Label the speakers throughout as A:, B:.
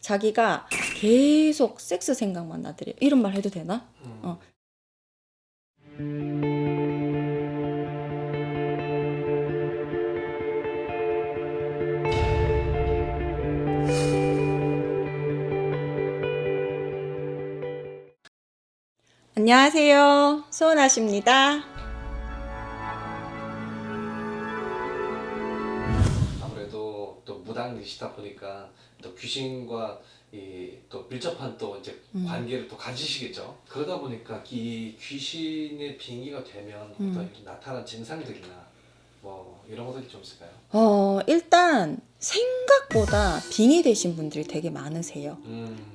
A: 자기가 계속 섹스 생각만 나더래요. 이런 말 해도 되나? 안녕하세요. 소은아씨입니다.
B: 아무래도 또 무당이시다 보니까 또 귀신과 또 밀접한 또 이제 관계를 또 가지시겠죠. 그러다 보니까 이 귀신의 빙의가 되면 어떤 나타난 증상들이나 뭐 이런 것들이 좀 있을까요?
A: 일단 생각보다 빙의되신 분들이 되게 많으세요.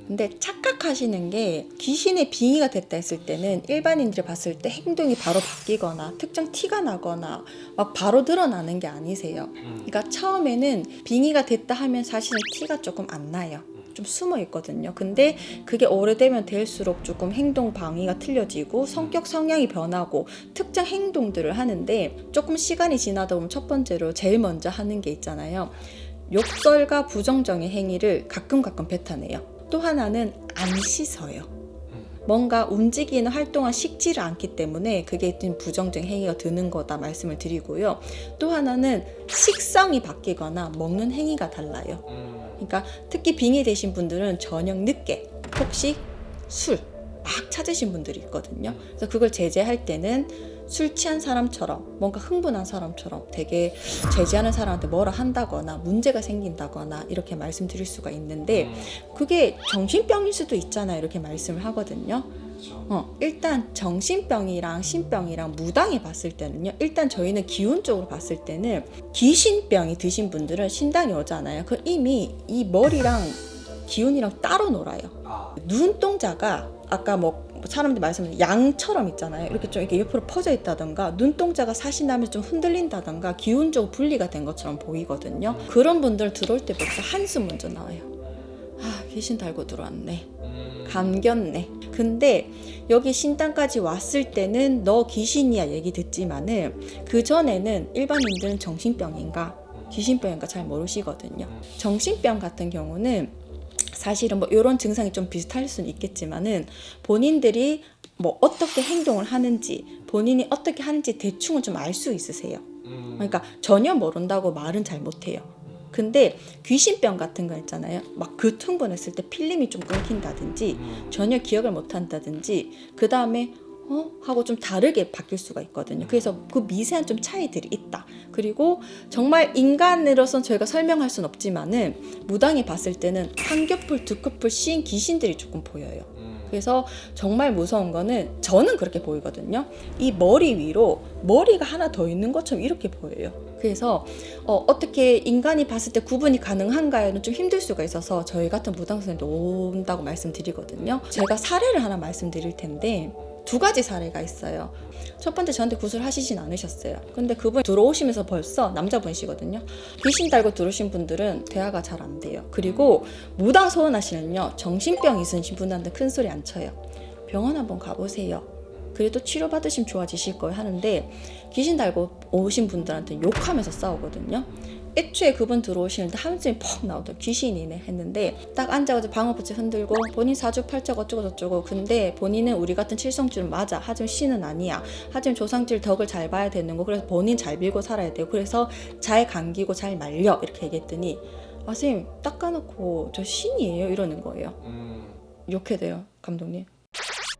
A: 근데 착각하시는 게 귀신의 빙의가 됐다 했을 때는 일반인들이 봤을 때 행동이 바로 바뀌거나 특정 티가 나거나 막 바로 드러나는 게 아니세요. 그러니까 처음에는 빙의가 됐다 하면 사실은 티가 조금 안 나요. 좀 숨어 있거든요. 근데 그게 오래되면 될수록 조금 행동 방위가 틀려지고 성격 성향이 변하고 특정 행동들을 하는데, 조금 시간이 지나다 보면 첫 번째로 제일 먼저 하는 게 있잖아요. 욕설과 부정적인 행위를 가끔 뱉어내요. 또 하나는 안 씻어요. 뭔가 움직이는 활동을 식지를 않기 때문에 그게 좀 부정적인 행위가 드는 거다 말씀을 드리고요. 또 하나는 식성이 바뀌거나 먹는 행위가 달라요. 그러니까 특히 빙의 되신 분들은 저녁 늦게 폭식, 술 막 찾으신 분들이 있거든요. 그래서 그걸 제재할 때는 술 취한 사람처럼 뭔가 흥분한 사람처럼 되게 제지하는 사람한테 뭐라 한다거나 문제가 생긴다거나 이렇게 말씀드릴 수가 있는데, 그게 정신병일 수도 있잖아요. 이렇게 말씀을 하거든요. 일단 정신병이랑 신병이랑 무당이 봤을 때는요, 일단 저희는 기운적으로 봤을 때는 귀신병이 드신 분들은 신당이 오잖아요. 그 이미 이 머리랑 기운이랑 따로 놀아요. 눈동자가 아까 뭐 사람들 말씀은 양처럼 있잖아요. 이렇게 좀 이렇게 옆으로 퍼져 있다던가 눈동자가 사신하면서 좀 흔들린다던가 기운적으로 분리가 된 것처럼 보이거든요. 그런 분들 들어올 때부터 한숨 먼저 나와요. 귀신 달고 들어왔네. 감겼네. 근데 여기 신당까지 왔을 때는 너 귀신이야 얘기 듣지만은 그 전에는 일반인들은 정신병인가 귀신병인가 잘 모르시거든요. 정신병 같은 경우는 사실은 뭐 이런 증상이 좀 비슷할 수는 있겠지만은 본인들이 뭐 어떻게 행동을 하는지 본인이 어떻게 하는지 대충은 좀 알 수 있으세요. 그러니까 전혀 모른다고 말은 잘 못해요. 근데 귀신병 같은 거 있잖아요. 막 교통분했을 때 필름이 좀 끊긴다든지 전혀 기억을 못 한다든지 그 다음에 하고 좀 다르게 바뀔 수가 있거든요. 그래서 그 미세한 좀 차이들이 있다. 그리고 정말 인간으로서는 저희가 설명할 수는 없지만은 무당이 봤을 때는 한 겹을 두 겹을 씌인 귀신들이 조금 보여요. 그래서 정말 무서운 거는 저는 그렇게 보이거든요. 이 머리 위로 머리가 하나 더 있는 것처럼 이렇게 보여요. 그래서 어떻게 인간이 봤을 때 구분이 가능한가요는 좀 힘들 수가 있어서 저희 같은 무당 선생님도 온다고 말씀드리거든요. 제가 사례를 하나 말씀드릴 텐데, 두 가지 사례가 있어요. 첫 번째, 저한테 구슬 하시진 않으셨어요. 근데 그분 들어오시면서 벌써 남자분이시거든요. 귀신 달고 들어오신 분들은 대화가 잘 안 돼요. 그리고 무당 소원하시는요, 정신병 있으신 분한테 큰 소리 안 쳐요. 병원 한번 가보세요. 그래도 치료받으시면 좋아지실 거예요 하는데, 귀신 달고 오신 분들한테 욕하면서 싸우거든요. 애초에 그분 들어오시는데 한숨이 퍽 나오더라고요. 귀신이네 했는데 딱 앉아가지고 방어부채 흔들고 본인 사주팔자가 어쩌고 저쩌고, 근데 본인은 우리 같은 칠성줄은 맞아, 하지만 신은 아니야, 하지만 조상질 덕을 잘 봐야 되는 거, 그래서 본인 잘 빌고 살아야 돼요, 그래서 잘 감기고 잘 말려 이렇게 얘기했더니 선생님 닦아놓고 저 신이에요 이러는 거예요. 이렇게 돼요. 감독님,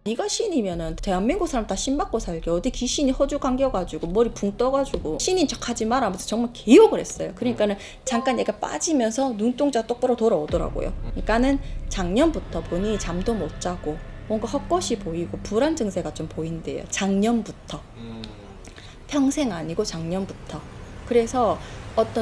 A: 네가 신이면은 대한민국 사람 다 신 받고 살게, 어디 귀신이 허주 감겨가지고 머리 붕 떠가지고 신인 척하지 마라 하면서 정말 개욕을 했어요. 그러니까는 잠깐 얘가 빠지면서 눈동자 똑바로 돌아오더라고요. 그러니까는 작년부터 본인이 잠도 못 자고 뭔가 헛것이 보이고 불안 증세가 좀 보인대요. 작년부터. 평생 아니고 작년부터. 그래서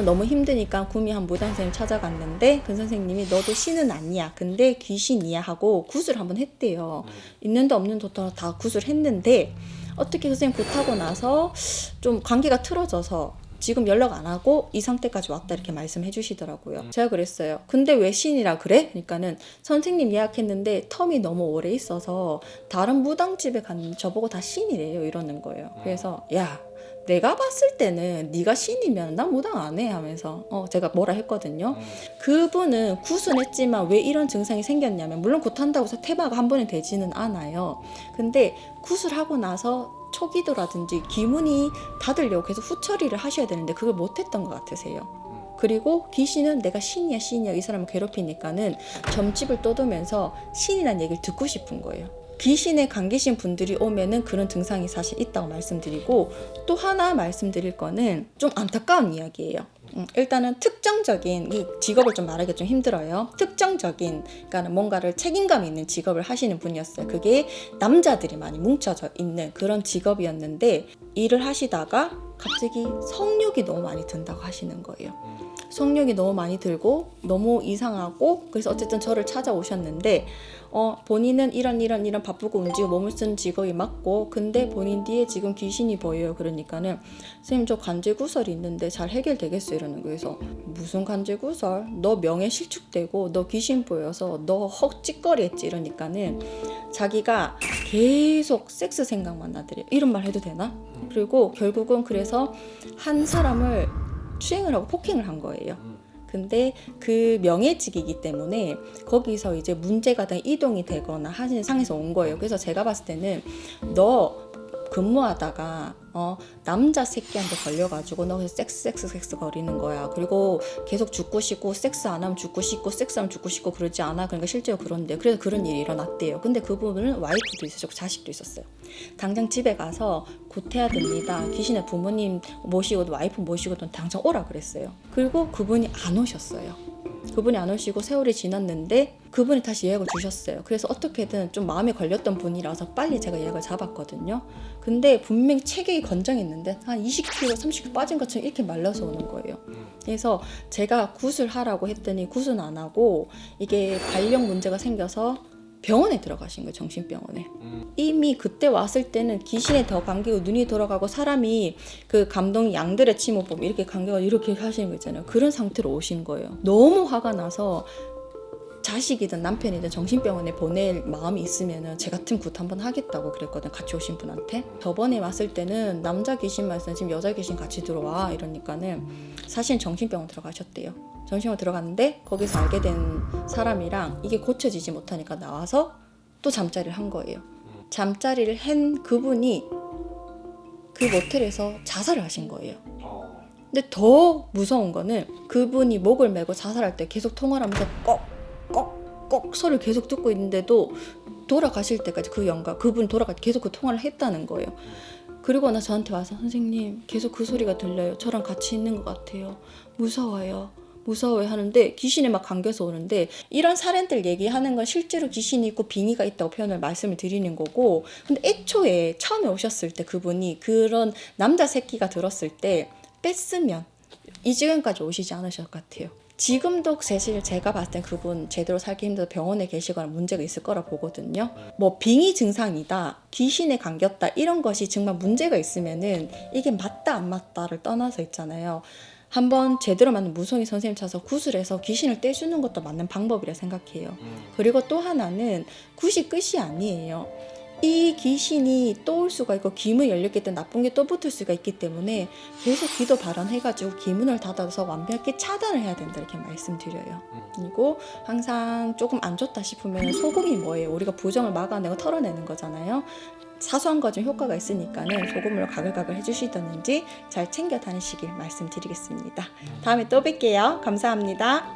A: 너무 힘드니까 구미 한 무당 선생님 찾아갔는데 그 선생님이 너도 신은 아니야, 근데 귀신이야 하고 구슬 한번 했대요. 있는데 없는데 다 구슬했는데 어떻게 그 선생님 굿하고 나서 좀 관계가 틀어져서 지금 연락 안 하고 이 상태까지 왔다 이렇게 말씀해 주시더라고요. 제가 그랬어요. 근데 왜 신이라 그래? 그러니까는 선생님 예약했는데 텀이 너무 오래 있어서 다른 무당집에 갔는데 저보고 다 신이래요 이러는 거예요. 그래서 야, 내가 봤을 때는 네가 신이면 난 무당 안 해 하면서 제가 뭐라 했거든요. 그분은 구순했지만 왜 이런 증상이 생겼냐면 물론 굿한다고 해서 태바가 한 번에 되지는 않아요. 근데 구술하고 나서 초기도라든지 기문이 닫으려고 계속 후처리를 하셔야 되는데 그걸 못했던 것 같으세요. 그리고 귀신은 내가 신이야 이 사람을 괴롭히니까는 점집을 떠도면서 신이란 얘기를 듣고 싶은 거예요. 귀신에 간 계신 분들이 오면은 그런 증상이 사실 있다고 말씀드리고, 또 하나 말씀드릴 거는 좀 안타까운 이야기예요. 일단은 특정적인 이 직업을 좀 말하기가 좀 힘들어요. 특정적인, 그러니까 뭔가를 책임감 있는 직업을 하시는 분이었어요. 그게 남자들이 많이 뭉쳐져 있는 그런 직업이었는데 일을 하시다가 갑자기 성욕이 너무 많이 든다고 하시는 거예요. 성욕이 너무 많이 들고 너무 이상하고, 그래서 어쨌든 저를 찾아오셨는데 본인은 이런 바쁘고 움직이고 몸을 쓰는 직업이 맞고, 근데 본인 뒤에 지금 귀신이 보여요. 그러니까는 선생님 저 관제구설이 있는데 잘 해결되겠어요 이러는 거예요. 그래서 무슨 관제구설? 너 명예 실축되고 너 귀신 보여서 너 헉짓거리 했지 이러니까는 자기가 계속 섹스 생각만 나더래요. 이런 말 해도 되나? 그리고 결국은 그래서 한 사람을 추행을 하고 폭행을 한 거예요. 근데 그 명예직이기 때문에 거기서 이제 문제가 된 이동이 되거나 하신 상에서 온 거예요. 그래서 제가 봤을 때는 너 근무하다가 남자 새끼한테 걸려가지고 너 그래서 섹스 거리는 거야. 그리고 계속 죽고 싶고 섹스 안 하면 죽고 싶고 섹스하면 죽고 싶고 그러지 않아. 그러니까 실제로 그런데 그래서 그런 일이 일어났대요. 근데 그분은 와이프도 있었고 자식도 있었어요. 당장 집에 가서 구태야 됩니다. 귀신의 부모님 모시고 와이프 모시고도 당장 오라 그랬어요. 그리고 그분이 안 오셨어요. 그분이 안 오시고 세월이 지났는데 그분이 다시 예약을 주셨어요. 그래서 어떻게든 좀 마음에 걸렸던 분이라서 빨리 제가 예약을 잡았거든요. 근데 분명히 체격이 건장했는데 한 20kg, 30kg 빠진 것처럼 이렇게 말라서 오는 거예요. 그래서 제가 굿을 하라고 했더니 굿은 안 하고 이게 발령 문제가 생겨서 병원에 들어가신 거예요. 정신병원에. 이미 그때 왔을 때는 귀신에 더 감기고 눈이 돌아가고 사람이 그 감동 양들의 침을 보면 이렇게 감기가 이렇게 하시는 거 있잖아요. 그런 상태로 오신 거예요. 너무 화가 나서 자식이든 남편이든 정신병원에 보낼 마음이 있으면은 제 같은 굿 한번 하겠다고 그랬거든. 같이 오신 분한테. 저번에 왔을 때는 남자 귀신만 있으면 지금 여자 귀신 같이 들어와 이러니까는 사실 정신병원 들어가셨대요. 정신병원 들어갔는데 거기서 알게 된 사람이랑 이게 고쳐지지 못하니까 나와서 또 잠자리를 한 거예요. 잠자리를 한 그분이 그 모텔에서 자살을 하신 거예요. 근데 더 무서운 거는 그분이 목을 메고 자살할 때 계속 통화를 하면서 꺽 소리를 계속 듣고 있는데도 돌아가실 때까지 그분 돌아갈 때 계속 그 통화를 했다는 거예요. 그리고 나 저한테 와서 선생님 계속 그 소리가 들려요. 저랑 같이 있는 것 같아요. 무서워요 하는데 귀신에 막 감겨서 오는데, 이런 사례들 얘기하는 건 실제로 귀신이 있고 빙의가 있다고 표현을 말씀을 드리는 거고, 근데 애초에 처음에 오셨을 때 그분이 그런 남자 새끼가 들었을 때 뺐으면 이 지경까지 오시지 않으실 것 같아요. 지금도 사실 제가 봤을 땐 그분 제대로 살기 힘들어서 병원에 계시거나 문제가 있을 거라 보거든요. 뭐 빙의 증상이다, 귀신에 감겼다 이런 것이 정말 문제가 있으면은 이게 맞다 안 맞다를 떠나서 있잖아요. 한번 제대로 맞는 무성의 선생님 찾아서 구슬해서 귀신을 떼주는 것도 맞는 방법이라 생각해요. 그리고 또 하나는 굿이 끝이 아니에요. 이 귀신이 또 올 수가 있고 기문이 열렸기 때문에 나쁜 게 또 붙을 수가 있기 때문에 계속 기도 발언해가지고 기문을 닫아서 완벽히 차단을 해야 된다 이렇게 말씀드려요. 그리고 항상 조금 안 좋다 싶으면 소금이 뭐예요? 우리가 부정을 막아내고 털어내는 거잖아요. 사소한 거 좀 효과가 있으니까는 소금으로 가글가글 해주시든지 잘 챙겨 다니시길 말씀드리겠습니다. 다음에 또 뵐게요. 감사합니다.